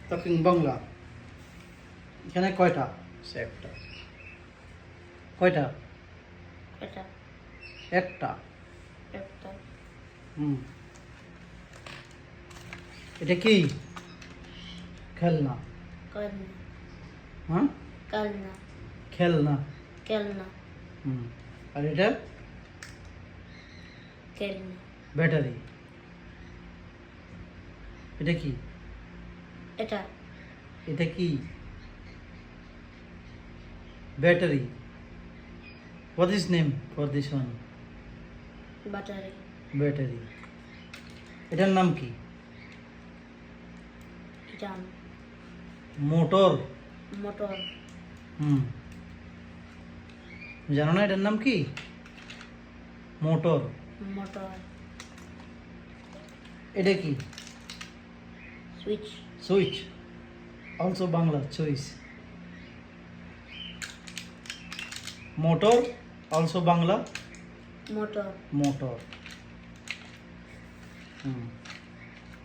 Talking Bangla. এখানে কয়টা? একটা। কয়টা? এটা একটা। একটা এটা কি? খেলনা। কলনা হ্যাঁ, কলনা খেলনা। কেলনা আর এটা কেলনা ব্যাটারি। এটা কি? এটা এটা কি? Battery. What is name for this one? Battery battery. এটার নাম কি? জাম মোটর। মোটর জানো না এটার নাম কি? মোটর। মোটর এটা কি? Switch switch. Also Bangla choice. Motor also Bangla motor motor.